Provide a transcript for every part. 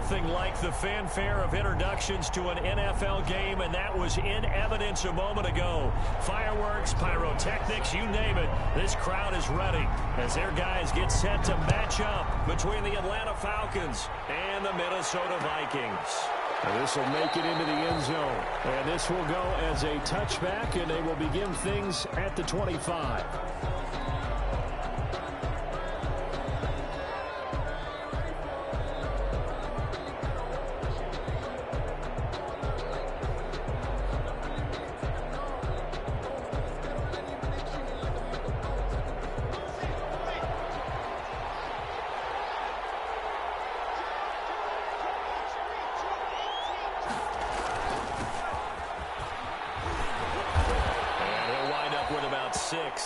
nothing like the fanfare of introductions to an NFL game, and that was in evidence a moment ago. Fireworks, pyrotechnics, you name it. This crowd is ready as their guys get set to match up between the Atlanta Falcons and the Minnesota Vikings. And this will make it into the end zone. And this will go as a touchback, and they will begin things at the 25.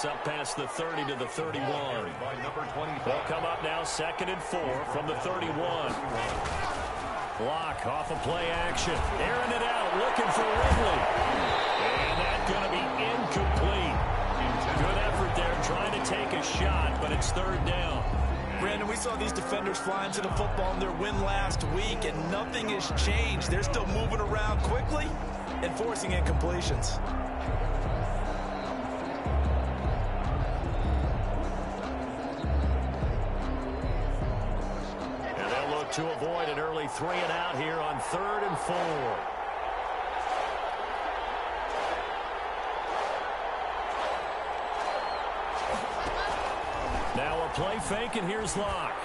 Up past the 30 to the 31. They'll come up now 2nd and 4 from the 31. Block off a play action. Airing it out, looking for Ridley. And that's going to be incomplete. Good effort there trying to take a shot, but it's 3rd down. Brandon, we saw these defenders fly into the football in their win last week, and nothing has changed. They're still moving around quickly and forcing incompletions. To avoid an early 3-and-out here on 3rd and 4. Now a play fake, and here's Locke.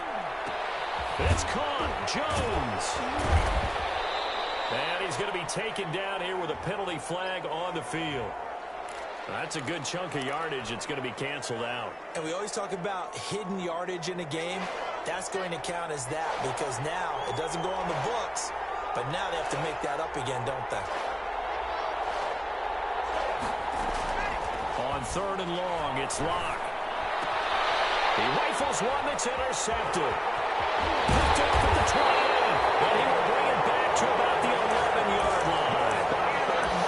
It's caught. Jones. And he's going to be taken down here with a penalty flag on the field. That's a good chunk of yardage. It's going to be canceled out. And we always talk about hidden yardage in a game. That's going to count as that because now it doesn't go on the books, but now they have to make that up again, don't they? On 3rd and long, it's Locke. He rifles one that's intercepted. Picked off at the 20, and he will bring it back to about the 11-yard line.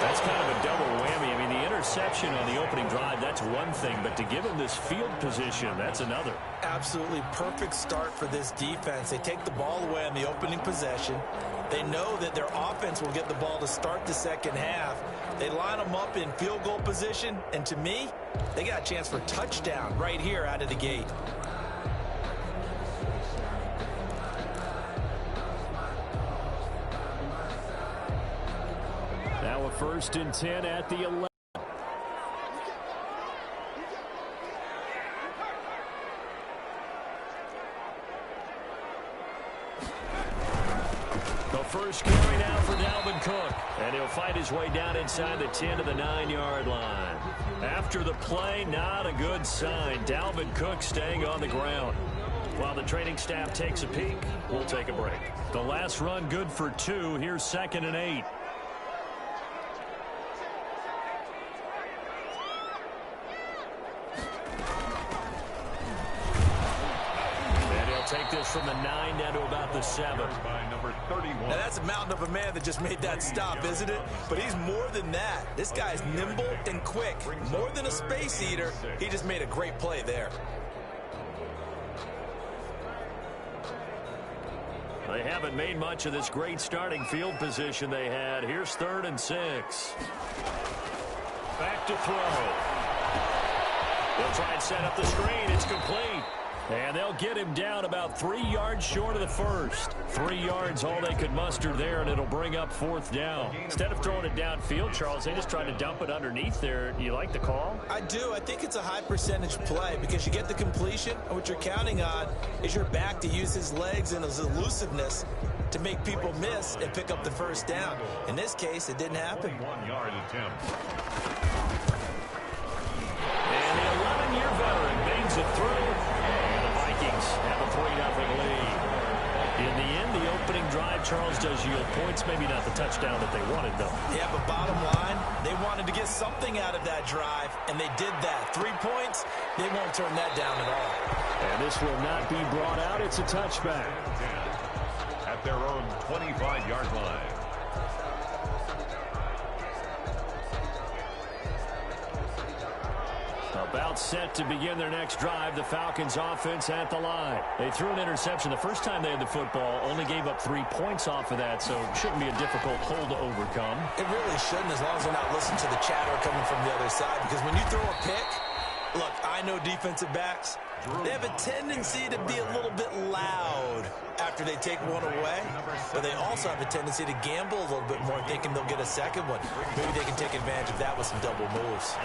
That's kind of a double whammy. I mean, the interception on the opening drive, that's one thing, but to give him this field position, that's another. Absolutely perfect start for this defense. They take the ball away on the opening possession. They know that their offense will get the ball to start the second half. They line them up in field goal position, and to me, they got a chance for touchdown right here out of the gate. Now a 1st and 10 at the 11. First carry now for Dalvin Cook. And he'll fight his way down inside the 10 to the 9-yard line. After the play, not a good sign. Dalvin Cook staying on the ground. While the training staff takes a peek, we'll take a break. The last run good for 2. Here's 2nd and 8. Take this from the 9 down to about the 7. Now that's a mountain of a man that just made that stop, isn't it? But he's more than that. This guy's nimble and quick. More than a space eater, he just made a great play there. They haven't made much of this great starting field position they had. Here's 3rd and 6. Back to throw. They'll try and set up the screen. It's complete. And they'll get him down about 3 yards short of the first. 3 yards all they could muster there, and it'll bring up 4th down. Instead of throwing it downfield, Charles, they just tried to dump it underneath there. Do you like the call? I do. I think it's a high percentage play because you get the completion, and what you're counting on is your back to use his legs and his elusiveness to make people miss and pick up the 1st down. In this case, it didn't happen. 1-yard attempt. And the 11-year veteran bangs it through. Have a 3-0 lead. In the end, the opening drive, Charles, does yield points. Maybe not the touchdown that they wanted, though. Yeah, but bottom line, they wanted to get something out of that drive, and they did that. 3 points, they won't turn that down at all. And this will not be brought out. It's a touchback. At their own 25-yard line. A About set to begin their next drive. The Falcons offense at the line. They threw an interception the first time they had the football. Only gave up 3 points off of that, so it shouldn't be a difficult hole to overcome. It really shouldn't, as long as they're not listening to the chatter coming from the other side. Because when you throw a pick, look, I know defensive backs, they have a tendency to be a little bit loud after they take one away, but they also have a tendency to gamble a little bit more, thinking they'll get a second one. Maybe they can take advantage of that with some double moves.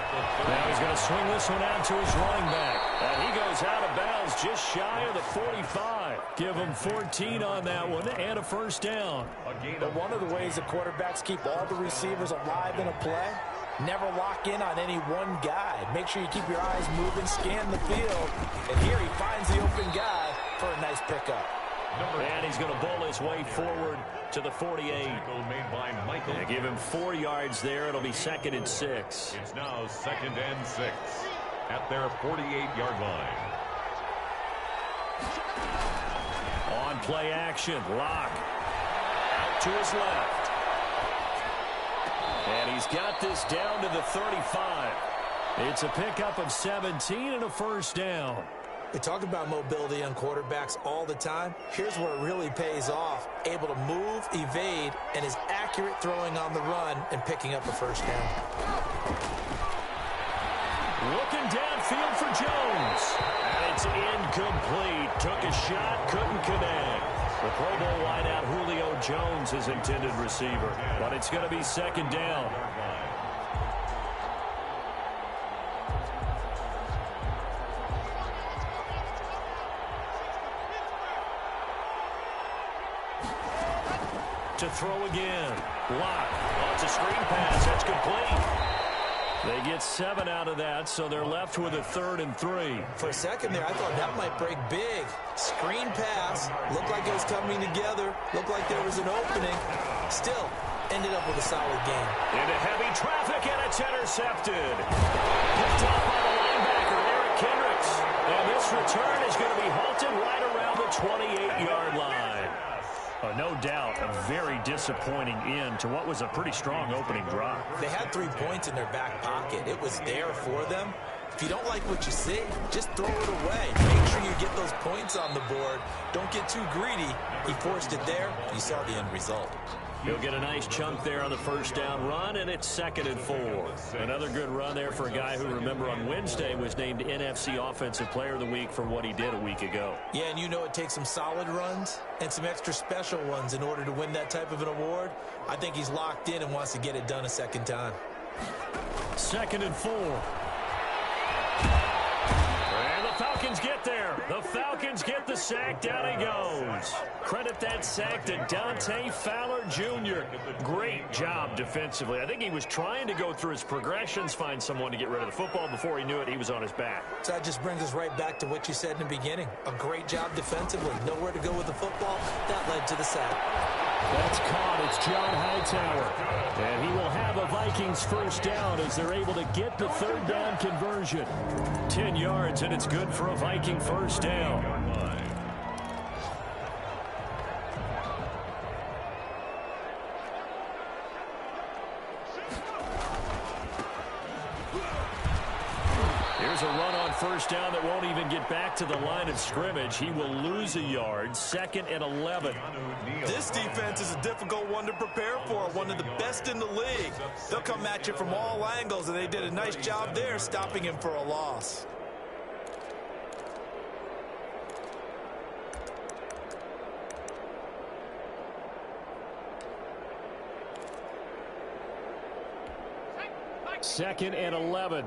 Now he's going to swing this one out to his running back. And he goes out of bounds just shy of the 45. Give him 14 on that one and a first down. But one of the ways the quarterbacks keep all the receivers alive in a play, never lock in on any one guy. Make sure you keep your eyes moving, scan the field. And here he finds the open guy for a nice pickup. And he's going to bowl his way forward to the 48. They give him 4 yards there. It'll be 2nd and 6. It's now 2nd and 6 at their 48-yard line. On play action, Locke out to his left. And he's got this down to the 35. It's a pickup of 17 and a first down. We talk about mobility on quarterbacks all the time. Here's where it really pays off. Able to move, evade, and is accurate throwing on the run and picking up a first down. Looking downfield for Jones. And it's incomplete. Took a shot, couldn't connect. The Pro Bowl wideout Julio Jones is intended receiver. But it's going to be 2nd down. To throw again. Locke. Oh, it's a screen pass. That's complete. They get 7 out of that, so they're left with a 3rd and 3. For a second there, I thought that might break big. Screen pass. Looked like it was coming together. Looked like there was an opening. Still, ended up with a solid game. Into heavy traffic, and it's intercepted. Picked up by the linebacker, Eric Kendricks. And this return is going to be halted right around the 28-yard line. No doubt, a very disappointing end to what was a pretty strong opening drive. They had 3 points in their back pocket. It was there for them. If you don't like what you see, just throw it away. Make sure you get those points on the board. Don't get too greedy. He forced it there. You saw the end result. He'll get a nice chunk there on the first down run, and it's 2nd and 4. Another good run there for a guy who, remember, on Wednesday was named NFC Offensive Player of the Week for what he did a week ago. Yeah, and you know it takes some solid runs and some extra special ones in order to win that type of an award. I think he's locked in and wants to get it done a second time. 2nd and 4. And the Falcons get there. The Falcons get the sack. Down he goes. Credit that sack to Dante Fowler Jr. Great job defensively. I think he was trying to go through his progressions, find someone to get rid of the football. Before he knew it, he was on his back. So that just brings us right back to what you said in the beginning. A great job defensively. Nowhere to go with the football. That led to the sack. That's caught. It's John Hightower. And he will have a Vikings first down as they're able to get the 3rd down conversion. 10 yards, and it's good for a Viking first down. Here's a run on first down that won't even get back to the line of scrimmage. He will lose a yard. 2nd and 11. This defense is a difficult one to prepare for. One of the best in the league. They'll come at you from all angles, and they did a nice job there stopping him for a loss. Second and 11.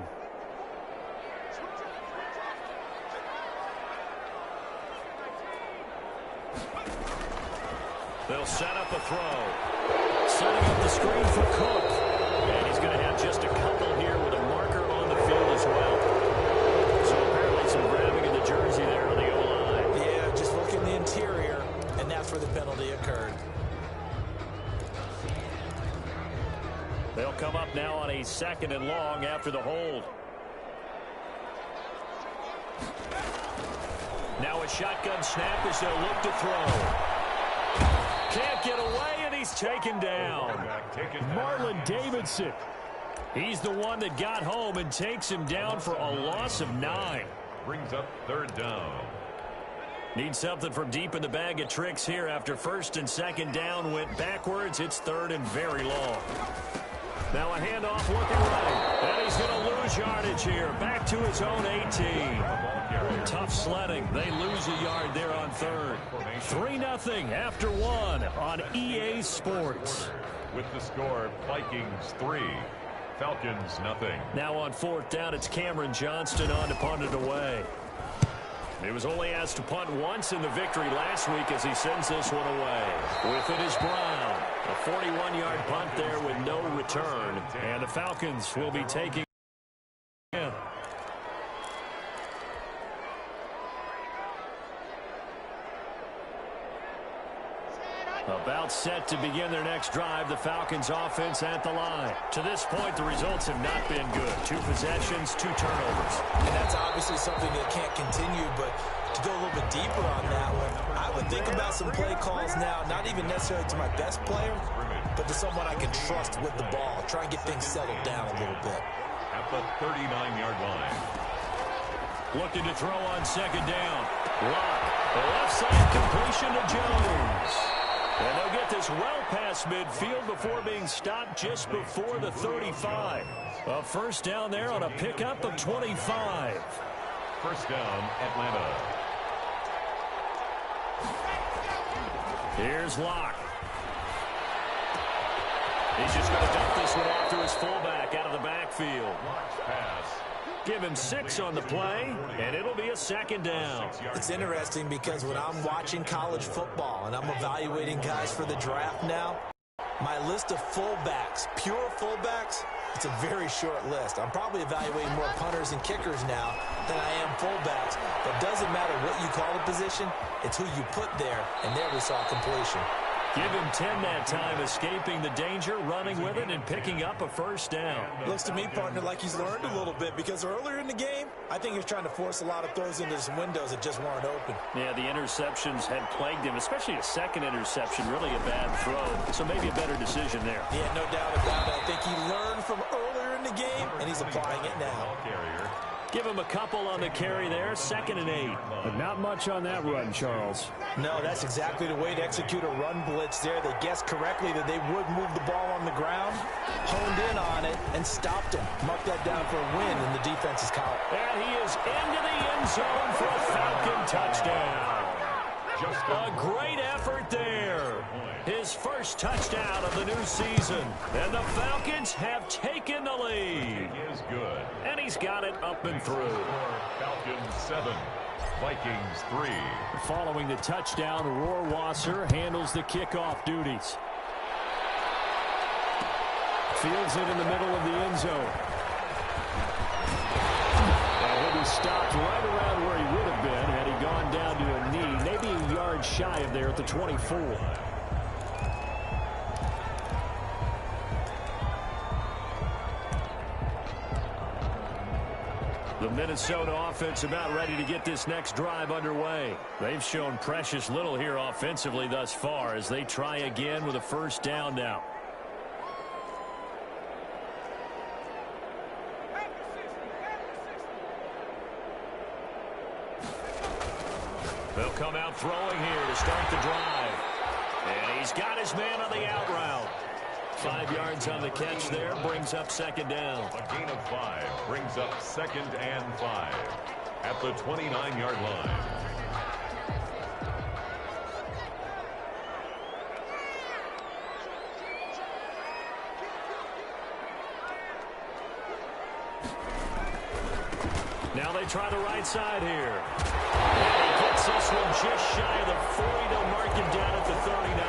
They'll set up a throw. Setting up the screen for Cook. And he's going to have just a couple here with a marker on the field as well. So apparently some grabbing in the jersey there on the O-line. Yeah, just look in the interior, and that's where the penalty occurred. They'll come up now on a 2nd and long after the hold. Now a shotgun snap as they'll look to throw. Can't get away, and he's taken down. Marlon Davidson. He's the one that got home and takes him down for a loss of 9. Brings up third down. Need something from deep in the bag of tricks here after first and second down went backwards. It's third and very long. Now a handoff looking right. And he's going to lose yardage here. Back to his own 18. Tough sledding. They lose a yard there on third. 3-0 after one on EA Sports. With the score, Vikings 3, Falcons nothing. Now on fourth down, it's Cameron Johnston on to punt it away. He was only asked to punt once in the victory last week as he sends this one away. With it is Brown. A 41-yard punt there with no return. And the Falcons will be taking in. About set to begin their next drive, the Falcons offense at the line. To this point, the results have not been good. 2 possessions, 2 turnovers. And that's obviously something that can't continue, but to go a little bit deeper on that one, I would think about some play calls now, not even necessarily to my best player, but to someone I can trust with the ball. Try and get things settled down a little bit. At the 39-yard line. Looking to throw on second down. Lock. The left side completion to Jones. And they'll get this well past midfield before being stopped just before the 35. A first down there on a pickup of 25. First down, Atlanta. Here's Locke. He's just going to dump this one off to his fullback out of the backfield. Pass. Give him 6 on the play, and it'll be a second down. It's interesting because when I'm watching college football and I'm evaluating guys for the draft now, my list of fullbacks, pure fullbacks, it's a very short list. I'm probably evaluating more punters and kickers now than I am fullbacks. But it doesn't matter what you call the position, it's who you put there, and there we saw completion. Give him 10 that time, escaping the danger, running with it, and picking up a first down. Looks to me, partner, like he's learned a little bit because earlier in the game, I think he was trying to force a lot of throws into some windows that just weren't open. Yeah, the interceptions had plagued him, especially a second interception, really a bad throw. So maybe a better decision there. Yeah, no doubt about it. I think he learned from earlier in the game, and he's applying it now. Carrier. Give him a couple on the carry there, 2nd and 8. But not much on that run, Charles. No, that's exactly the way to execute a run blitz there. They guessed correctly that they would move the ball on the ground, honed in on it, and stopped him. Mark that down for a win in the defense's column. And he is into the end zone for a Falcon touchdown. Just a great effort there. His first touchdown of the new season. And the Falcons have taken the lead. It is good. And he's got it up and through. Falcons 7, Vikings 3. Following the touchdown, Rohrwasser handles the kickoff duties. Fields it in the middle of the end zone. And he'll be stopped right around where he would have been had he gone down to a knee, maybe a yard shy of there at the 24. The Minnesota offense about ready to get this next drive underway. They've shown precious little here offensively thus far as they try again with a first down now. They'll come out throwing here to start the drive. And he's got his man on the out route. 5 yards on the catch there, brings up 2nd down. A gain of 5 brings up 2nd and 5 at the 29-yard line. Now they try the right side here. And he gets this one just shy of the 40. They'll mark him down at the 39.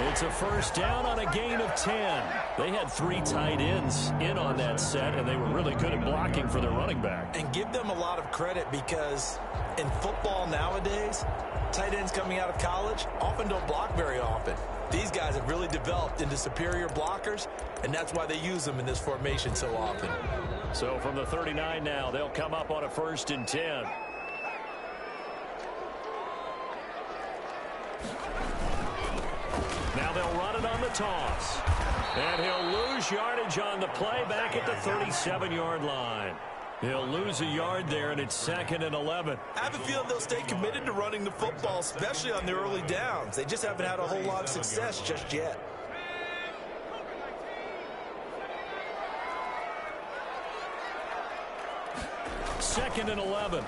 It's a first down on a gain of 10. They had 3 tight ends in on that set, and they were really good at blocking for their running back. And give them a lot of credit because in football nowadays, tight ends coming out of college often don't block very often. These guys have really developed into superior blockers, and that's why they use them in this formation so often. So from the 39 now, they'll come up on a 1st and 10. Now Now they'll run it on the toss. And he'll lose yardage on the play back at the 37-yard line. He'll lose a yard there, and it's 2nd and 11. I have a feeling they'll stay committed to running the football, especially on the early downs. They just haven't had a whole lot of success just yet. Second and 11.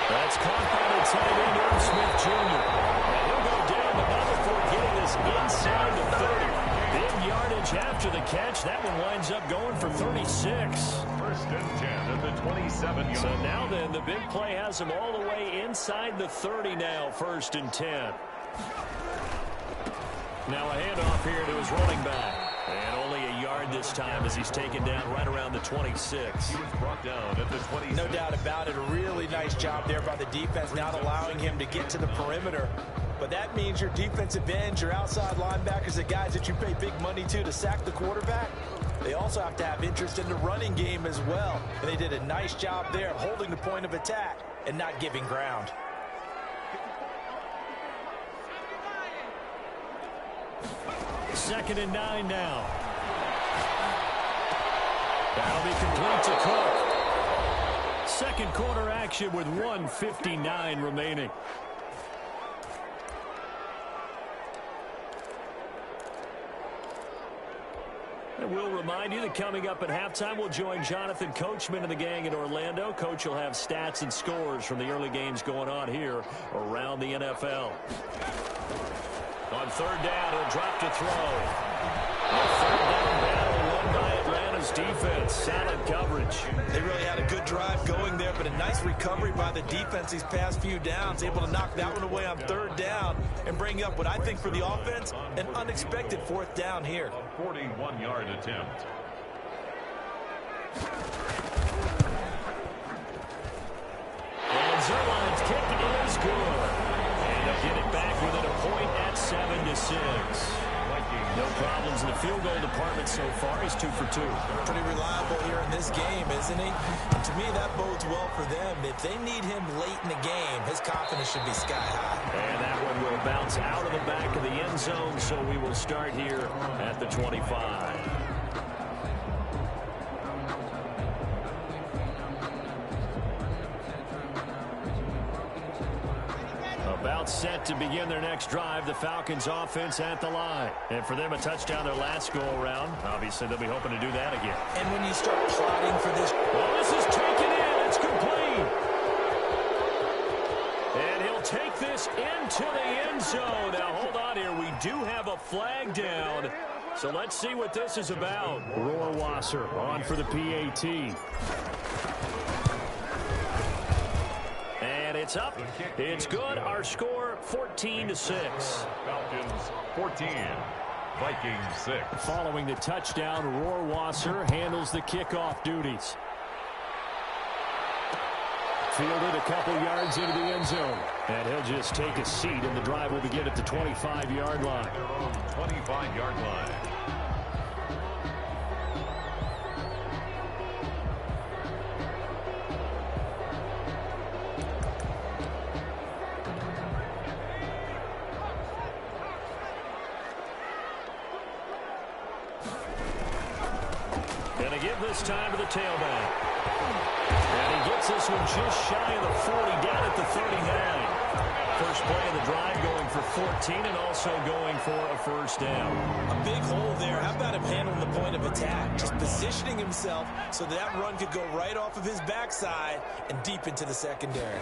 That's caught by the tight end, Irv Smith Jr. And he'll go down the middle before getting this inside the 30. Big yardage after the catch. That one winds up going for 36. First and 10 at the 27-yard. So now then, the big play has him all the way inside the 30 now, 1st and 10. Now a handoff here to his running back. And only a yard this time as he's taken down right around the 26. He was brought down at the 26. No doubt about it. A really nice job there by the defense, not allowing him to get to the perimeter. But that means your defensive ends, your outside linebackers, the guys that you pay big money to sack the quarterback, they also have to have interest in the running game as well. And they did a nice job there of holding the point of attack and not giving ground. Second and 9 now. That'll be complete to Cook. Second quarter action with 1:59 remaining. And we'll remind you that coming up at halftime, we'll join Jonathan Coachman and the gang in Orlando. Coach will have stats and scores from the early games going on here around the NFL. On 3rd down, he'll drop to throw. A 3rd down battle won by Atlanta's defense. Solid coverage. They really had a good drive going there, but a nice recovery by the defense these past few downs. Able to knock that one away on 3rd down and bring up what I think for the offense, an unexpected 4th down here. A 41-yard attempt. And Zerline's kick is good. And they'll get it back within a point at 7-6. No problems in the field goal department so far. He's 2 for 2. Pretty reliable here in this game, isn't he? And to me, that bodes well for them. If they need him late in the game, his confidence should be sky high. And that one will bounce out of the back of the end zone, so we will start here at the 25. About set to begin their next drive, the Falcons offense at the line. And for them, a touchdown their last go-around. Obviously, they'll be hoping to do that again. And when you start plotting for this... Well, this is taken in. It's complete. And he'll take this into the end zone. Now, hold on here. We do have a flag down. So let's see what this is about. Rohrwasser on for the PAT. And it's up. It's good. Our score, 14-6. Falcons 14, Vikings 6. Following the touchdown, Rohrwasser handles the kickoff duties. Fielded a couple yards into the end zone. And he'll just take a seat, and the drive will begin at the 25-yard line. Their own 25-yard line. Going to give this time to the tailback. And he gets this one just shy of the 40, down at the 39. First play of the drive going for 14 and also going for a first down. A big hole there. How about him handling the point of attack? Just positioning himself so that run could go right off of his backside and deep into the secondary.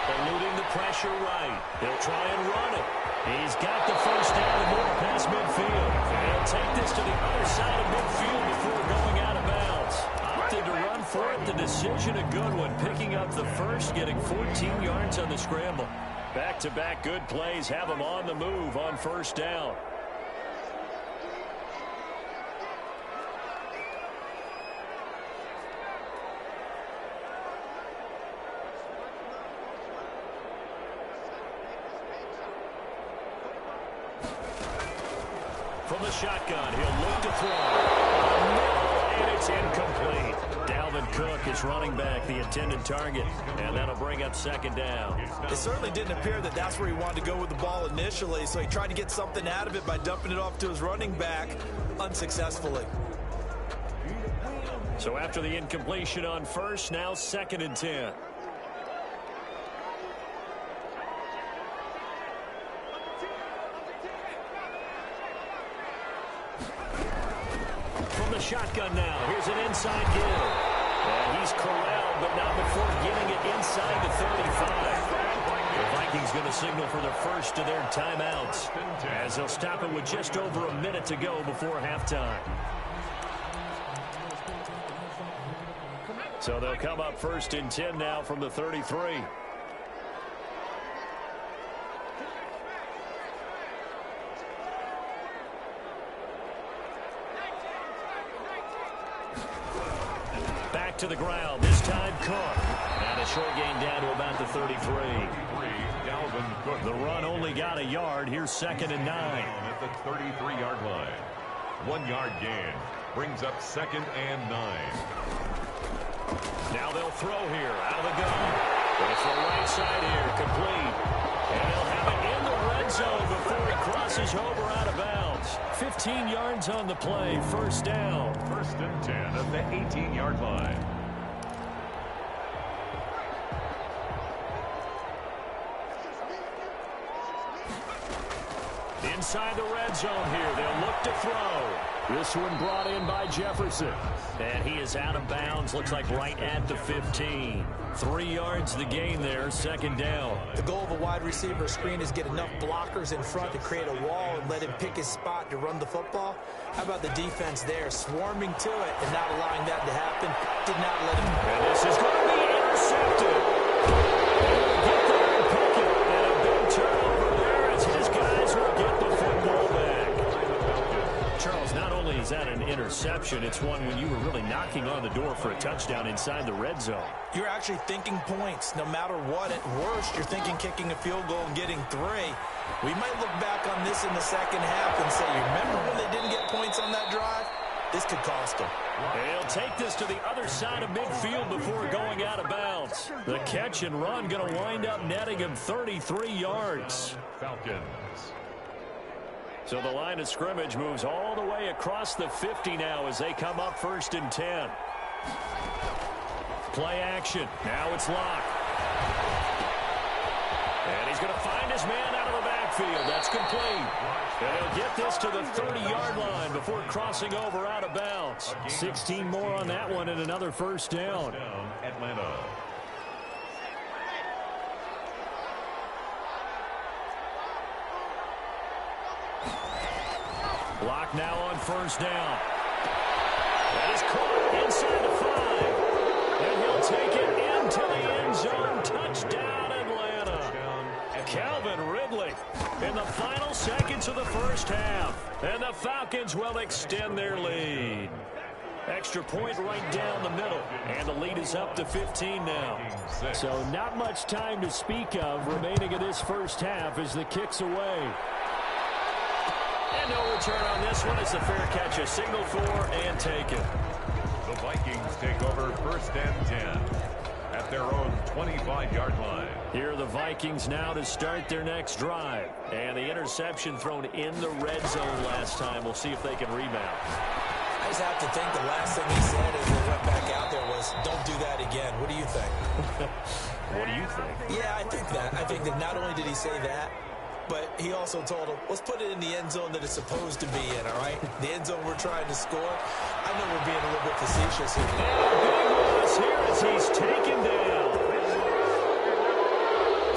Eluding the pressure right. He'll try and run it. He's got the first down and more past midfield. He'll take this to the other side of midfield before going out of bounds. Opted to run for it. The decision a good one. Picking up the first, getting 14 yards on the scramble. Back-to-back good plays have him on the move on first down. From the shotgun, he'll look to throw. And it's incomplete. Dalvin Dalvin Cook is running back, the intended target, and that'll bring up second down. It certainly didn't appear that that's where he wanted to go with the ball initially, so he tried to get something out of it by dumping it off to his running back unsuccessfully. So after the incompletion on first, now 2nd and 10. From the shotgun now, here's an inside give. And he's corralled, but not before getting it inside the 35. The Vikings going to signal for the first of their timeouts, as they'll stop it with just over a minute to go before halftime. So they'll come up 1st and 10 now from the 33. Back to the ground, this time Cook. And a short gain down to about the 33. Dalvin Cook. The run only got a yard. Here's 2nd and 9. At the 33-yard line. 1 yard gain brings up 2nd and 9. Now they'll throw here out of the gun. It's the right side here, complete. And they'll have it in the red zone before he crosses over out of bounds. 15 yards on the play, 1st down. 1st and 10 at the 18-yard line. Inside the red zone here, they'll look to throw. This one brought in by Jefferson. And he is out of bounds, looks like right at the 15. 3 yards the gain there, 2nd down. The goal of a wide receiver screen is get enough blockers in front to create a wall and let him pick his spot to run the football. How about the defense there, swarming to it and not allowing that to happen? Did not let him. And this is going to be intercepted. Get there and pick it. And a big turnover there as his guys will get the football back. Charles, not only is that an interception, it's one when you were really knocking on the door for a touchdown inside the red zone. You're actually thinking points. No matter what, at worst, you're thinking kicking a field goal and getting 3. We might look back on this in the second half and say, you remember when they didn't get points on that drive? This could cost them. They'll take this to the other side of midfield before going out of bounds. The catch and run going to wind up netting him 33 yards. Falcons. So the line of scrimmage moves all the way across the 50 now as they come up 1st and 10. Play action. Now it's Locke. And he's going to find his man out of the backfield. That's complete. And he'll get this to the 30-yard line before crossing over out of bounds. 16 more on that one and another 1st down. Atlanta. Block now on 1st down. That is caught inside the 5. And he'll take it into the end zone. Touchdown, Atlanta. Calvin Ridley in the final seconds of the 1st half. And the Falcons will extend their lead. Extra point right down the middle. And the lead is up to 15 now. So not much time to speak of remaining in this 1st half as the kick's away. And no return on this one. It's a fair catch, a signal for and taken. The Vikings take over 1st and 10 at their own 25-yard line. Here are the Vikings now to start their next drive. And the interception thrown in the red zone last time. We'll see if they can rebound. I just have to think the last thing he said as they went back out there was, don't do that again. What do you think? What do you think? Yeah, I think that. I think that not only did he say that, but he also told him, let's put it in the end zone that it's supposed to be in, all right? The end zone we're trying to score. I know we're being a little bit facetious here. And a big loss here as he's taken down.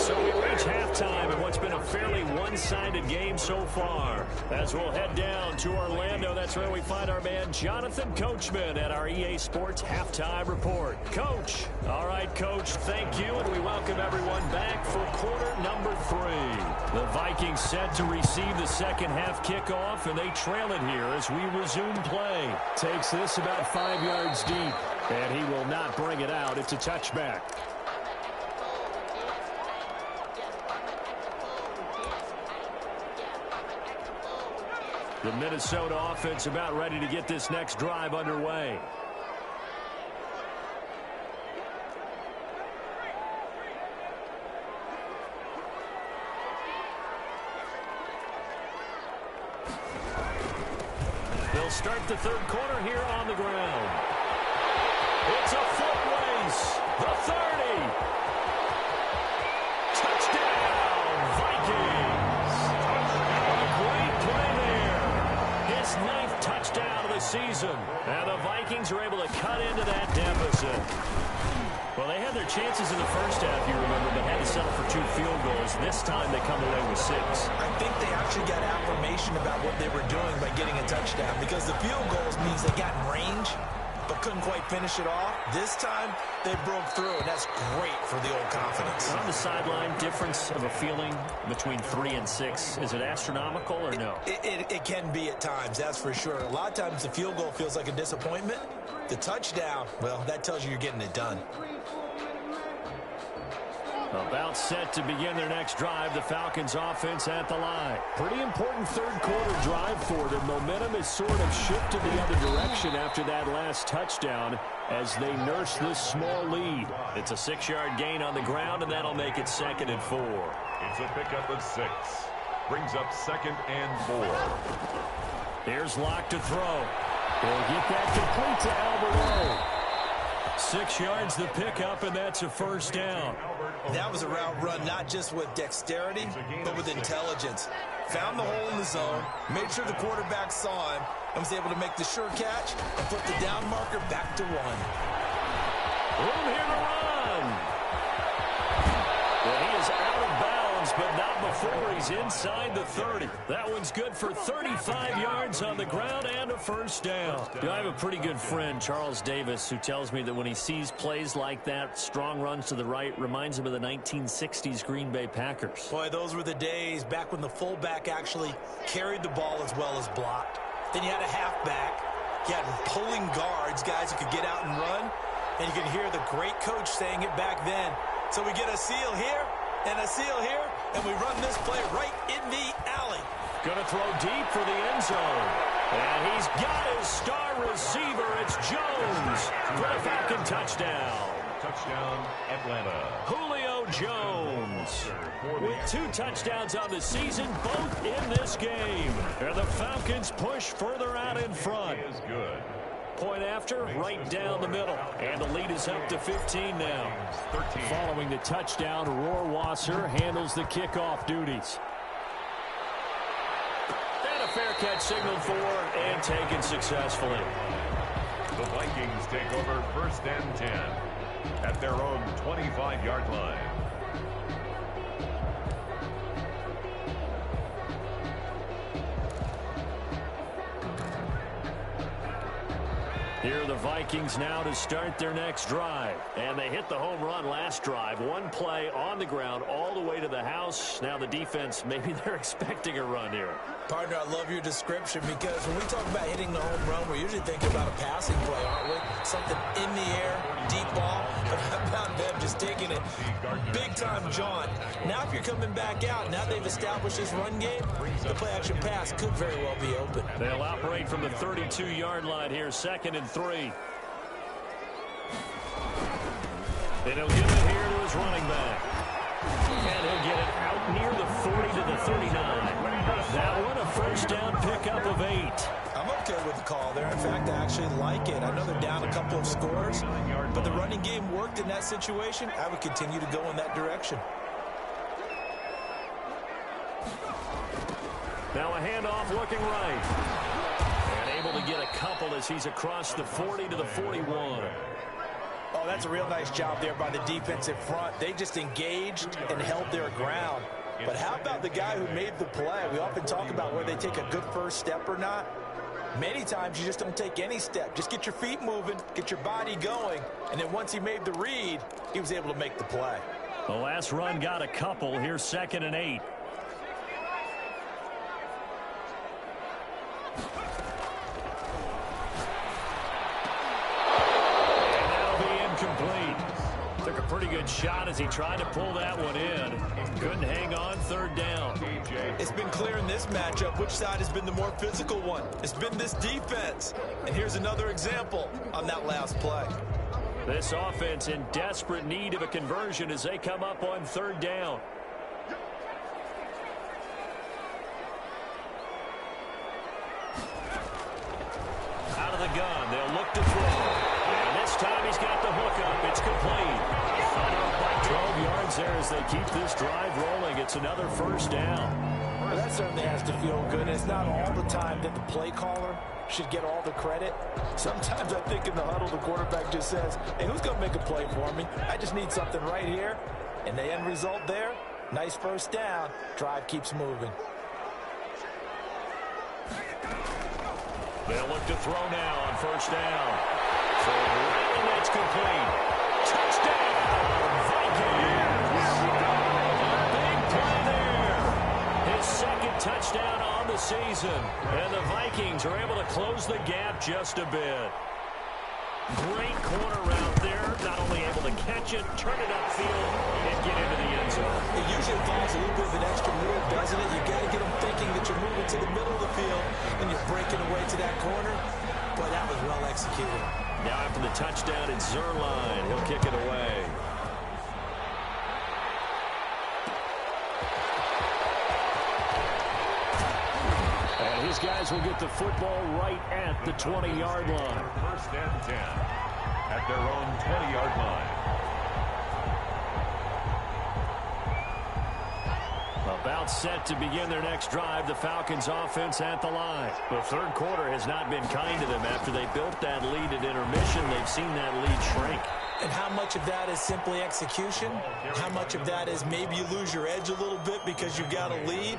So we reach halftime in what's been a fairly one-sided game so far. As we'll head down to Orlando, that's where we find our man Jonathan Coachman at our EA Sports Halftime Report. Coach. All right, Coach, thank you, and we welcome everyone back for quarter number 3. The Vikings set to receive the second half kickoff, and they trail it here as we resume play. Takes this about 5 yards deep, and he will not bring it out. It's a touchback. The Minnesota offense about ready to get this next drive underway. start the third quarter here on the ground. It's a foot race. The 30. Touchdown, Vikings. A great play there. His 9th touchdown of the season. And the Vikings are able to cut into that deficit. Well, they had their chances in the first half, you remember, but had to settle for 2 field goals. This time they come away with 6. I think they actually got affirmation about what they were doing by getting a touchdown, because the field goals means they got in range but couldn't quite finish it off. This time they broke through, and that's great for the old confidence. On the sideline, difference of a feeling between 3 and 6, is it astronomical or no? It can be at times, that's for sure. A lot of times the field goal feels like a disappointment. The touchdown, well, that tells you you're getting it done. About set to begin their next drive, the Falcons offense at the line. Pretty important third quarter drive for them. Momentum has sort of shifted the other direction after that last touchdown as they nurse this small lead. It's a 6-yard gain on the ground, and that'll make it 2nd and 4. It's a pickup of 6. Brings up 2nd and 4. Here's Locke to throw. They'll get that complete to Alberto. 6 yards the pickup, and that's a first down. That was a route run not just with dexterity, but with intelligence. Found the hole in the zone, made sure the quarterback saw him, and was able to make the sure catch and put the down marker back to 1. Room here to run. Well, he is out of bounds, but not before he's inside the 30. That one's good for 35 yards on the ground and a first down. You know, I have a pretty good friend, Charles Davis, who tells me that when he sees plays like that, strong runs to the right, reminds him of the 1960s Green Bay Packers. Boy, those were the days back when the fullback actually carried the ball as well as blocked. Then you had a halfback. You had pulling guards, guys who could get out and run. And you could hear the great coach saying it back then. So we get a seal here and a seal here, and we run this play right in the alley. Going to throw deep for the end zone. And he's got his star receiver. It's Jones for the Falcon touchdown. Touchdown, Atlanta. Julio Jones with 2 touchdowns on the season, both in this game. And the Falcons push further out in front. He is good. Point after, right down the middle. And the lead is up to 15 now. 13. Following the touchdown, Rohrwasser handles the kickoff duties. And a fair catch signaled for and taken successfully. The Vikings take over 1st and 10 at their own 25-yard line. Here are the Vikings now to start their next drive. And they hit the home run last drive. 1 play on the ground all the way to the house. Now the defense, maybe they're expecting a run here. Partner, I love your description, because when we talk about hitting the home run, we're usually thinking about a passing play, aren't we? Something in the air, deep ball. But how about them just taking it big-time jaunt? Now if you're coming back out, now they've established this run game, the play-action pass could very well be open. They'll operate from the 32-yard line here, 2nd and 3. And he'll give it here to his running back. And he'll get it out near the 40 to the 39. That one, a first down pickup of 8. I'm okay with the call there. In fact, I actually like it. I know they're down a couple of scores, but the running game worked in that situation. I would continue to go in that direction. Now a handoff looking right. And able to get a couple as he's across the 40 to the 41. Oh, that's a real nice job there by the defensive front. They just engaged and held their ground. But how about the guy who made the play? We often talk about whether they take a good first step or not. Many times you just don't take any step. Just get your feet moving, get your body going, and then once he made the read, he was able to make the play. The last run got a couple. Here's 2nd and 8. And that'll be incomplete. Took a pretty good shot as he tried to pull that one in. Couldn't hang on, 3rd down. It's been clear in this matchup which side has been the more physical one. It's been this defense. And here's another example on that last play. This offense in desperate need of a conversion as they come up on 3rd down. of the gun. They'll look to throw. And this time he's got the hook up. It's complete. 12 yards there as they keep this drive rolling. It's another first down. Well, that certainly has to feel good. It's not all the time that the play caller should get all the credit. Sometimes I think in the huddle, the quarterback just says, hey, who's going to make a play for me? I just need something right here. And the end result there, nice first down. Drive keeps moving. They'll look to throw now on first down. So and that's complete. Touchdown, Vikings! Big play there. His second touchdown on the season. And the Vikings are able to close the gap just a bit. Great corner route there. Not only able to catch it, turn it upfield, and get into the end zone. It usually involves a little bit of an extra move, doesn't it? You got to get them thinking that you're moving to the middle of the field and you're breaking away to that corner. Boy, that was well executed. Now after the touchdown, it's Zerline. He'll kick it away. And his guys will get the football right at the 20-yard line. First and 10 at their own 20-yard line. About set to begin their next drive, the Falcons offense at the line. The third quarter has not been kind to them. After they built that lead at intermission, they've seen that lead shrink. And how much of that is simply execution? How much of that is maybe you lose your edge a little bit because you've got a lead?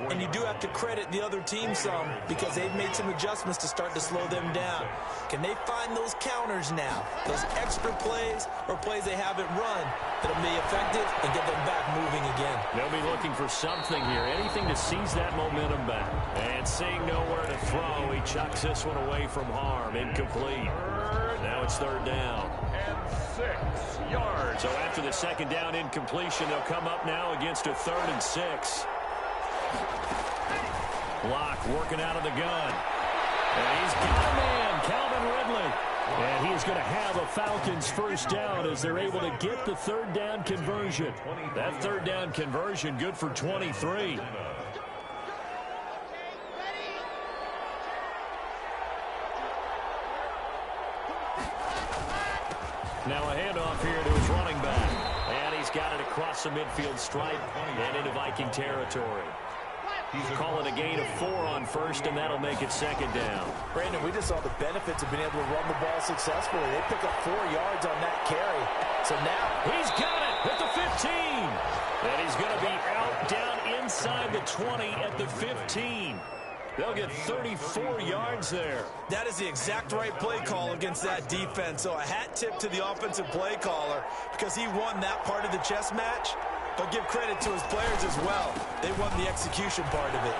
And you do have to credit the other team some because they've made some adjustments to start to slow them down. Can they find those counters now, those extra plays or plays they haven't run that'll be effective and get them back moving again? They'll be looking for something here, anything to seize that momentum back. And seeing nowhere to throw, he chucks this one away from harm, incomplete. Now it's third down. And 6 yards. So after the second down incompletion, they'll come up now against a 3rd and 6. Block working out of the gun. And he's got a man, Calvin Ridley. And he is going to have a Falcons first down as they're able to get the third down conversion. That third down conversion good for 23. Now a handoff here to his running back. And he's got it across the midfield stripe and into Viking territory. Call it a gain of 4 on first, and that'll make it second down. Brandon, we just saw the benefits of being able to run the ball successfully. They pick up 4 yards on that carry. So now he's got it at the 15. And he's going to be out down inside the 20 at the 15. They'll get 34 yards there. that is the exact right play call against that defense. So a hat tip to the offensive play caller because he won that part of the chess match. But give credit to his players as well. They won the execution part of it.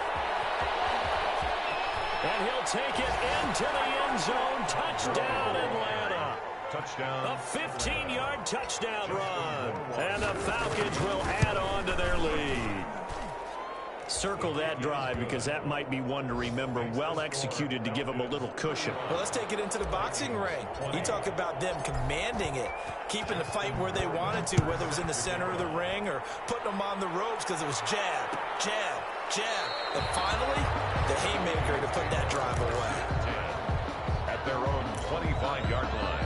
And he'll take it into the end zone. Touchdown, Atlanta. Touchdown. A 15-yard touchdown run. And the Falcons will add on to their lead. Circle that drive because that might be one to remember. Well executed to give them a little cushion. Well, let's take it into the boxing ring. You talk about them commanding it, keeping the fight where they wanted to, whether it was in the center of the ring or putting them on the ropes because it was jab, jab, jab. And finally, the haymaker to put that drive away. At their own 25-yard line.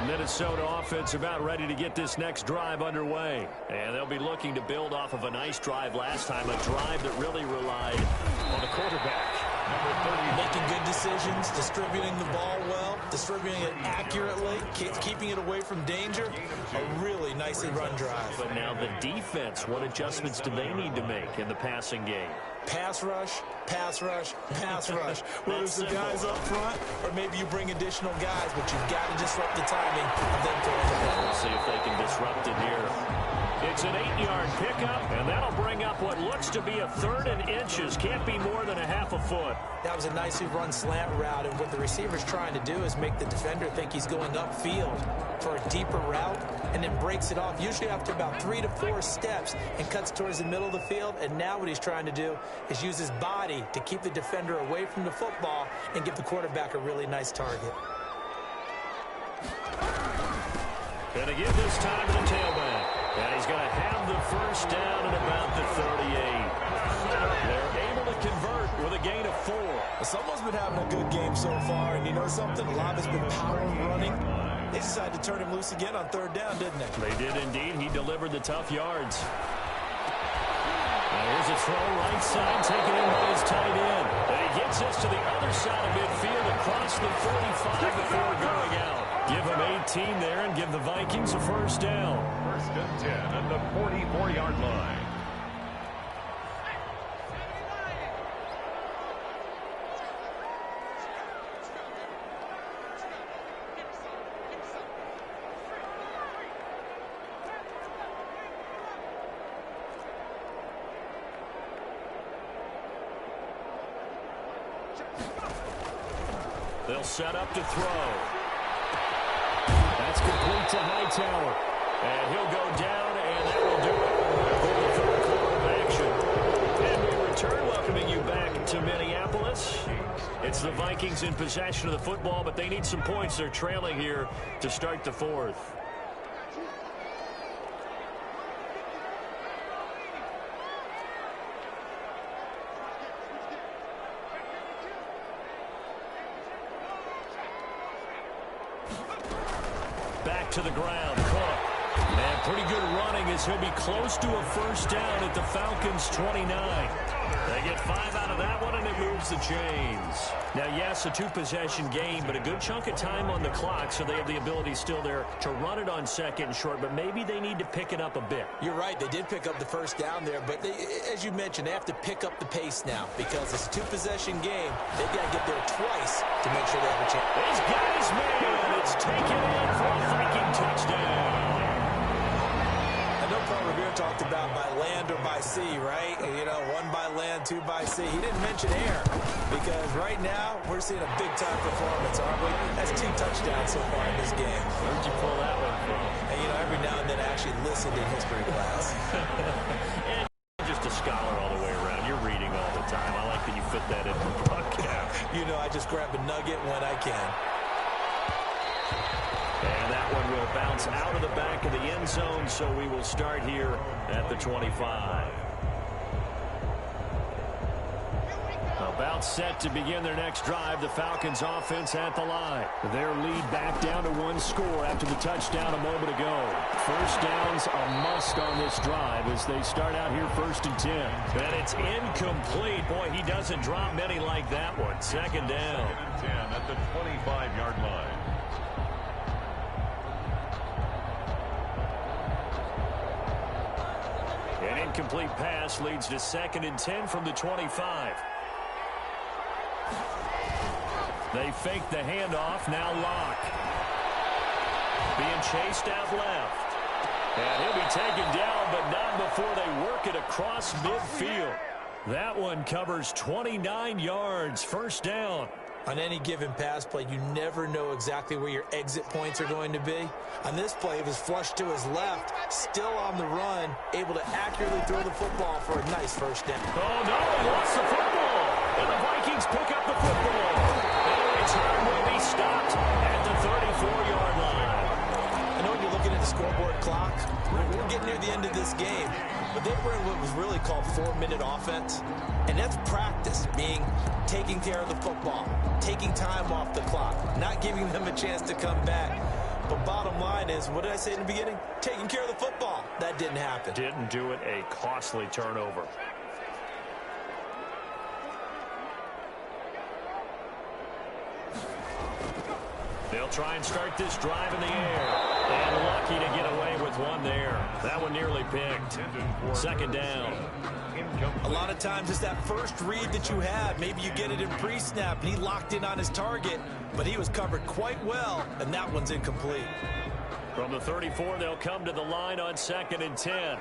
Minnesota offense about ready to get this next drive underway. And they'll be looking to build off of a nice drive last time, a drive that really relied on the quarterback. Number 30, making good decisions, distributing the ball well, distributing it accurately, keeping it away from danger. A really nicely run drive. But now the defense, what adjustments do they need to make in the passing game? Pass rush, pass rush, pass rush. Whether it's the guys up front or maybe you bring additional guys, but you've got to disrupt the timing of them throwing the ball. We'll see if they can disrupt it here. It's an 8-yard pickup, and that'll bring up what looks to be a 3rd and inches. Can't be more than a half a foot. That was a nicely run slant route, and what the receiver's trying to do is make the defender think he's going upfield for a deeper route, and then breaks it off, usually after about 3 to 4 steps, and cuts towards the middle of the field. And now what he's trying to do is use his body to keep the defender away from the football and give the quarterback a really nice target. And to give this time to the tailback. And he's going to have the first down at about the 38. They're able to convert with a gain of 4. Someone's been having a good game so far, and you know something? A lot has been power running. They decided to turn him loose again on 3rd down, didn't they? They did indeed. He delivered the tough yards. Here's a throw right side, taken in by his tight end. And he gets us to the other side of midfield across the 45 before going out. Give him 18 there and give the Vikings a first down. 1st and 10 at the 44-yard line. They'll set up to throw. That's complete to Hightower. And he'll go down, and that will do it for the 3rd quarter of action. And we return, welcoming you back to Minneapolis. It's the Vikings in possession of the football, but they need some points. They're trailing here to start the 4th. Back to the ground, Cook. And pretty good running as he'll be close to a first down at the Falcons' 29. They get 5 out of that one, and it moves the chains. Now, yes, a 2-possession game, but a good chunk of time on the clock, so they have the ability still there to run it on 2nd and short, but maybe they need to pick it up a bit. You're right. They did pick up the first down there, but as you mentioned, they have to pick up the pace now because it's a 2-possession game. They've got to get there twice to make sure they have a chance. He's got his man. It's taken in for a Viking touchdown. I know Paul Revere talked about by land or by sea, right? You know, 1 by land, 2 by sea. He didn't mention air because right now we're seeing a big-time performance, aren't we? That's 2 touchdowns so far in this game. Where'd you pull that one from? And, you know, every now and then I actually listened in history class. And you're just a scholar all the way around. You're reading all the time. I like that you fit that in the broadcast. You know, I just grab a nugget when I can. And that one will bounce out of the back of the end zone, so we will start here at the 25. About set to begin their next drive. The Falcons offense at the line. Their lead back down to 1 score after the touchdown a moment ago. First down's a must on this drive as they start out here 1st and 10. And it's incomplete. Boy, he doesn't drop many like that one. 2nd down. 2nd and 10 at the 25-yard line. An incomplete pass leads to 2nd and 10 from the 25. They fake the handoff. Now Locke. Being chased out left. And he'll be taken down, but not before they work it across midfield. That one covers 29 yards. First down. On any given pass play, you never know exactly where your exit points are going to be. On this play, it was flushed to his left, still on the run, able to accurately throw the football for a nice first down. Oh, no, he lost the football. And the Vikings pick up the football. And the return will be stopped at the 34-yard line. I know when you're looking at the scoreboard clock, we're getting near the end of this game, but they were in what was really called 4-minute offense. And that's practice, being taking care of the football, taking time off the clock, not giving them a chance to come back. But bottom line is, what did I say in the beginning? Taking care of the football. That didn't happen. Didn't do it. A costly turnover. They'll try and start this drive in the air. And lucky to get away with one there. That one nearly picked. 2nd down. A lot of times it's that first read that you have. Maybe you get it in pre-snap, and he locked in on his target, but he was covered quite well, and that one's incomplete. From the 34, they'll come to the line on 2nd and 10.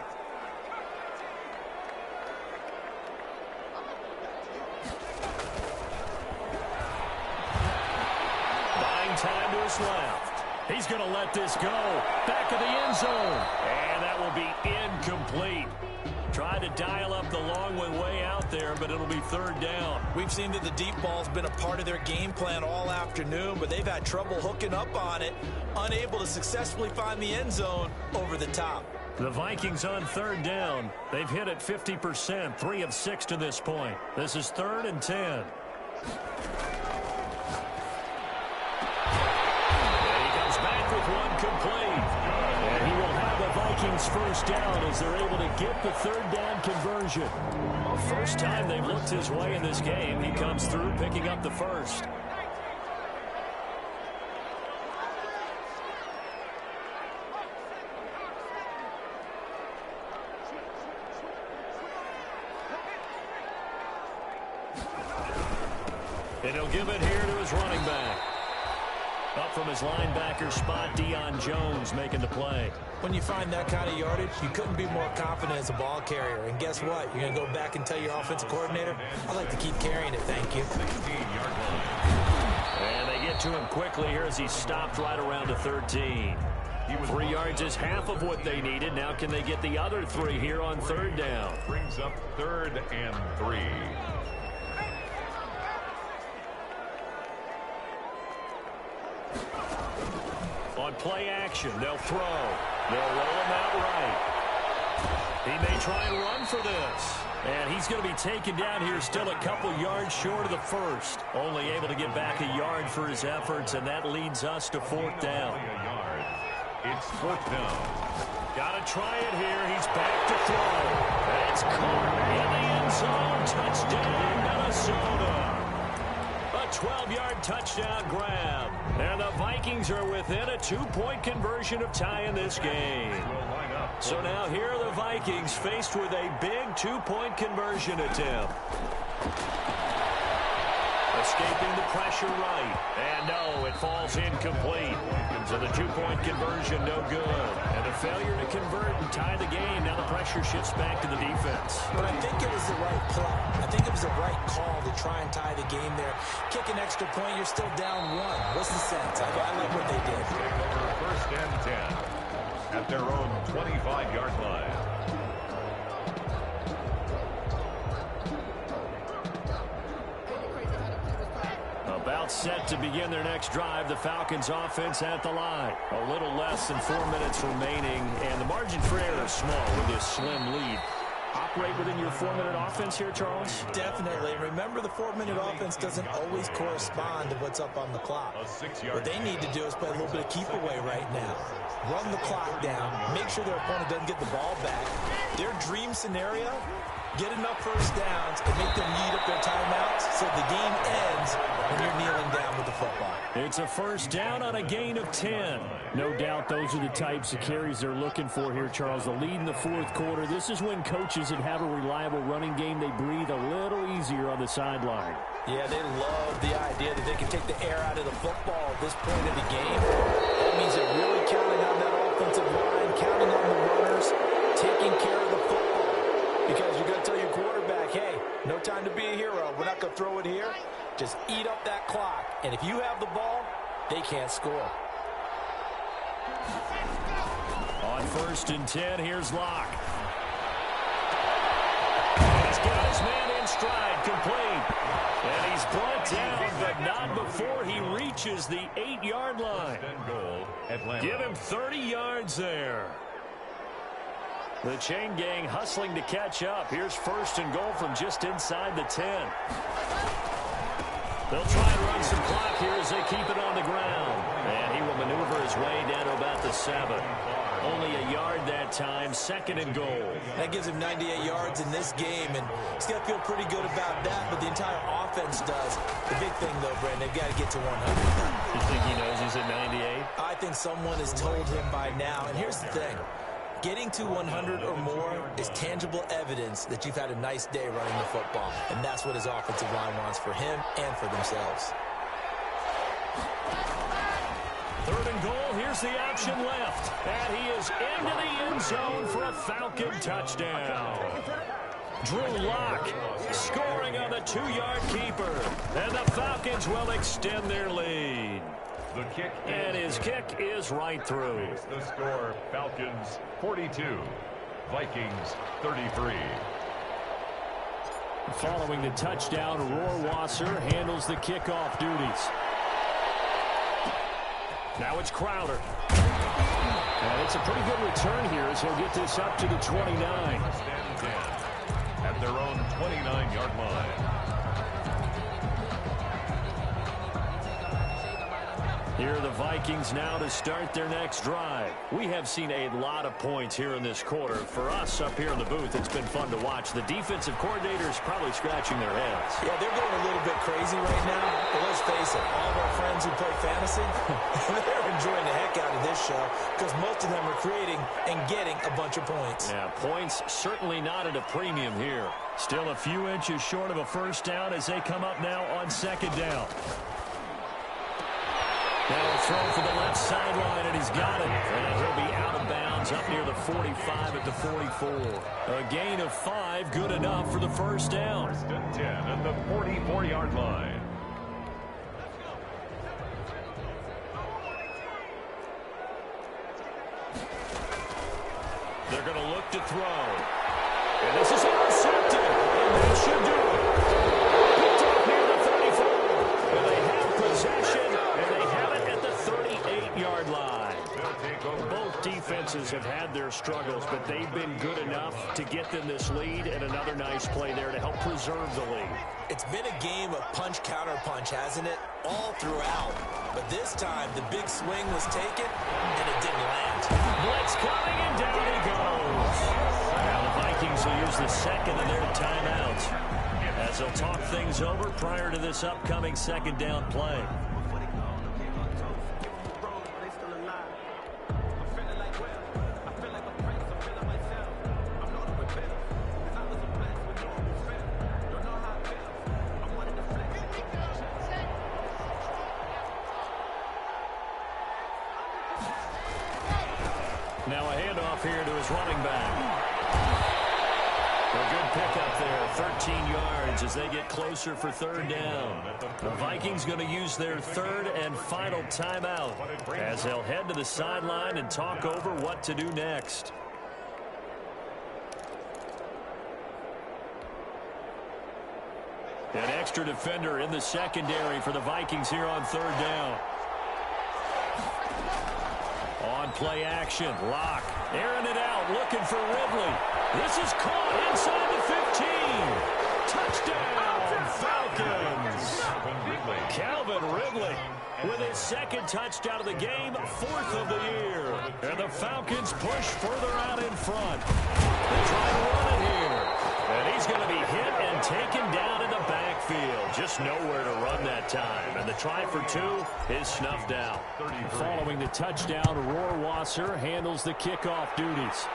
Buying time to his left. He's going to let this go. Back of the end zone. And that will be incomplete. Tried to dial up the long way out there. there, but it'll be third down. We've seen that the deep ball's been a part of their game plan all afternoon, but they've had trouble hooking up on it, unable to successfully find the end zone over the top. The Vikings on third down. They've hit it 50%, 3 of 6 to this point. This is 3rd and 10. And he comes back with one complete. And he will have the Vikings first down as they're able to get the third down conversion. First time they've looked his way in this game. He comes through picking up the first. And he'll give it here to his running back. Up from his linebacker spot, Deion Jones making the play. When you find that kind of yardage, you couldn't be more confident as a ball carrier. And guess what? You're going to go back and tell your offensive coordinator, I'd like to keep carrying it, thank you. And they get to him quickly here as he's stopped right around the 13. 3 yards is half of what they needed. Now can they get the other 3 here on third down? Brings up 3rd and 3. On play action, they'll throw. They'll roll him out right. He may try and run for this. And he's going to be taken down here still a couple yards short of the first. Only able to get back a yard for his efforts, and that leads us to 4th down. It's 4th down. Got to try it here. He's back to throw. And it's caught in the end zone. Touchdown, Minnesota. A 12-yard touchdown grab. And the Vikings are within a 2-point conversion of tying this game. So now here are the Vikings faced with a big 2-point conversion attempt. Escaping the pressure right. And no, it falls incomplete. So the 2-point conversion no good. And the failure to convert and tie the game. Now the pressure shifts back to the defense. But I think it was the right play. I think it was the right call to try and tie the game there. Kick an extra point, you're still down 1. What's the sense? I like what they did. 1st and 10 at their own 25-yard line. About set to begin their next drive. The Falcons offense at the line. A little less than 4 minutes remaining, and the margin for error is small with this slim lead. Operate within your 4-minute offense here, Charles? Definitely. Remember, the 4-minute offense doesn't always correspond to what's up on the clock. What they need to do is play a little bit of keep away right now. Run the clock down. Make sure their opponent doesn't get the ball back. Their dream scenario, get enough first downs and make them eat up their timeouts so the game ends when you're kneeling down with the football. It's a first down on a gain of 10. No doubt those are the types of carries they're looking for here, Charles. The lead in the 4th quarter. This is when coaches that have a reliable running game, they breathe a little easier on the sideline. Yeah, they love the idea that they can take the air out of the football at this point of the game. That means they're really counting on that offensive line, counting on the runners, taking care of the football. Because you're going to tell your quarterback, hey, no time to be a hero. We're not going to throw it here. Just eat up that clock. And if you have the ball, they can't score. On 1st and 10, here's Locke. He's got his man in stride, complete. And he's brought down, but not before he reaches the 8-yard line. Give him 30 yards there. The chain gang hustling to catch up. Here's 1st and goal from just inside the 10. They'll try and run some clock here as they keep it on the ground. And he will maneuver his way down to about the 7. Only a yard that time, 2nd and goal. That gives him 98 yards in this game, and he's got to feel pretty good about that, but the entire offense does. The big thing, though, Brandon, they've got to get to 100. You think he knows he's at 98? I think someone has told him by now, and here's the thing. Getting to 100 or more is tangible evidence that you've had a nice day running the football, and that's what his offensive line wants for him and for themselves. 3rd and goal. Here's the option left. And he is into the end zone for a Falcon touchdown. Drew Lock scoring on the 2-yard keeper. And the Falcons will extend their lead. The kick, and his kick is right through. The score, Falcons 42, Vikings 33. Following the touchdown, Rohrwasser handles the kickoff duties. Now it's Crowder. And it's a pretty good return here as he'll get this up to the 29. First and 10 at their own 29-yard line. Here are the Vikings now to start their next drive. We have seen a lot of points here in this quarter. For us up here in the booth, it's been fun to watch. The defensive coordinators probably scratching their heads. Yeah, they're going a little bit crazy right now. But let's face it, all of our friends who play fantasy, they're enjoying the heck out of this show because most of them are creating and getting a bunch of points. Yeah, points certainly not at a premium here. Still a few inches short of a first down as they come up now on second down. Now a throw for the left sideline, and he's got it. And he'll be out of bounds up near the 45 at the 44. A gain of 5, good enough for the first down. First and 10 at the 44-yard line. They're going to look to throw. And this is intercepted. And that should do it. Picked up near the 34. And they have possession, and they have it at the 38-yard line. Both defenses have had their struggles, but they've been good enough to get them this lead, and another nice play there to help preserve the lead. It's been a game of punch-counter-punch, hasn't it? All throughout. But this time, the big swing was taken, and it didn't land. Blitz coming, and down he goes. Now the Vikings will use the second of their timeouts as they'll talk things over prior to this upcoming second down play. Now a handoff here to his running back. A good pickup there, 13 yards as they get closer for third down. The Vikings going to use their third and final timeout as they'll head to the sideline and talk over what to do next. An extra defender in the secondary for the Vikings here on third down. On play action, Locke, airing it out, looking for Ridley. This is caught inside the 15. Touchdown, Falcons. Calvin Ridley with his second touchdown of the game, 4th of the year. And the Falcons push further out in front. They try to run it here. And he's going to be hit and taken down in the backfield. Just nowhere to run that time. And the try for 2 is snuffed out. Following the touchdown, Rohrwasser handles the kickoff duties.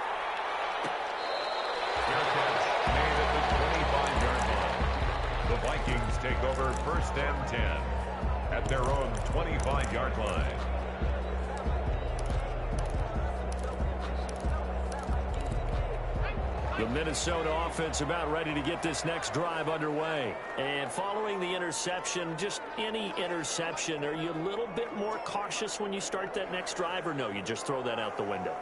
Made at the 25-yard line. The Vikings take over first and 10 at their own 25-yard line. The Minnesota offense about ready to get this next drive underway. And following the interception, just any interception, are you a little bit more cautious when you start that next drive, or no, you just throw that out the window?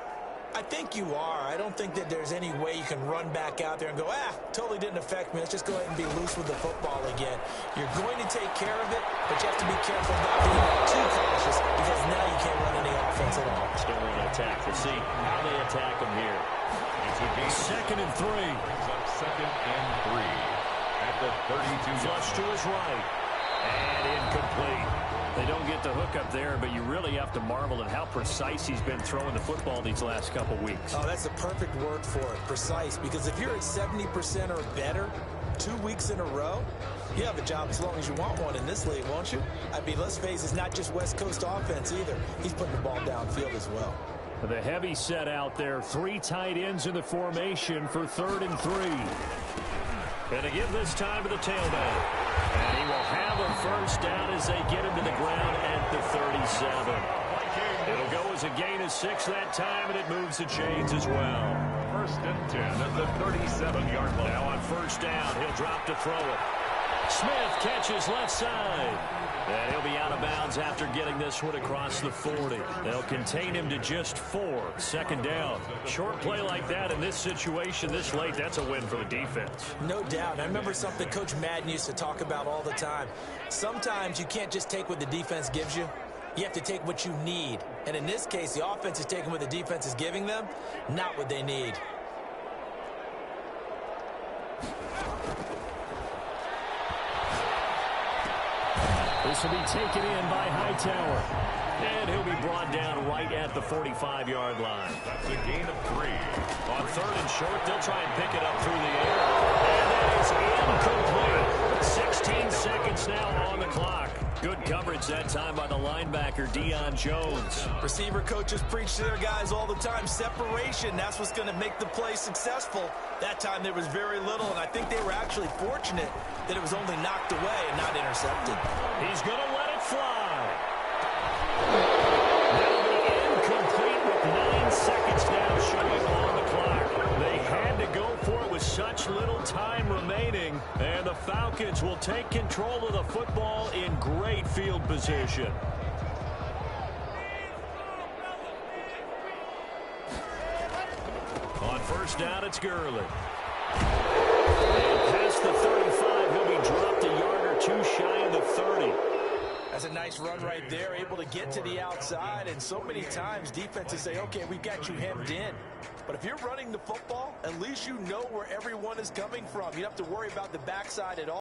I think you are. I don't think that there's any way you can run back out there and go, totally didn't affect me. Let's just go ahead and be loose with the football again. You're going to take care of it, but you have to be careful not being too cautious because now you can't run any offense at all. Still want to attack. We'll see how they attack them here. Second and 3. Second and 3 at the 32. Flush to his right. And incomplete. They don't get the hook up there, but you really have to marvel at how precise he's been throwing the football these last couple weeks. Oh, that's the perfect word for it, precise. Because if you're at 70% or better 2 weeks in a row, you have a job as long as you want one in this league, won't you? I mean, let's face it, it's not just West Coast offense either. He's putting the ball downfield as well. The heavy set out there. 3 tight ends in the formation for 3rd and 3. And to give this time to the tailback. And he will have a first down as they get him to the ground at the 37. It'll go as a gain of 6 that time, and it moves the chains as well. First and 10 at the 37-yard line. Now on first down, he'll drop to throw it. Smith catches left side. And he'll be out of bounds after getting this one across the 40. They'll contain him to just 4. Second down. Short play like that in this situation this late, that's a win for the defense. No doubt. I remember something Coach Madden used to talk about all the time. Sometimes you can't just take what the defense gives you. You have to take what you need. And in this case, the offense is taking what the defense is giving them, not what they need. This will be taken in by Hightower. And he'll be brought down right at the 45-yard line. That's a gain of 3. On third and short, they'll try and pick it up through the air. And that is incomplete. 16 seconds now on the clock. Good coverage that time by the linebacker, Deion Jones. Receiver coaches preach to their guys all the time. Separation, that's what's going to make the play successful. That time there was very little, and I think they were actually fortunate that it was only knocked away and not intercepted. He's going to let it fly. That'll be incomplete with 9 seconds now showing on the clock. They had to go for it with such little time remaining, and the Falcons will take control of the football in great field position. On first down, it's Gurley. And past the 35, he'll be dropped a yard or 2 shy of the 30. That's a nice run right there, able to get to the outside, and so many times defenses say, okay, we've got you hemmed in. But if you're running the football, at least you know where everyone is coming from. You don't have to worry about the backside at all.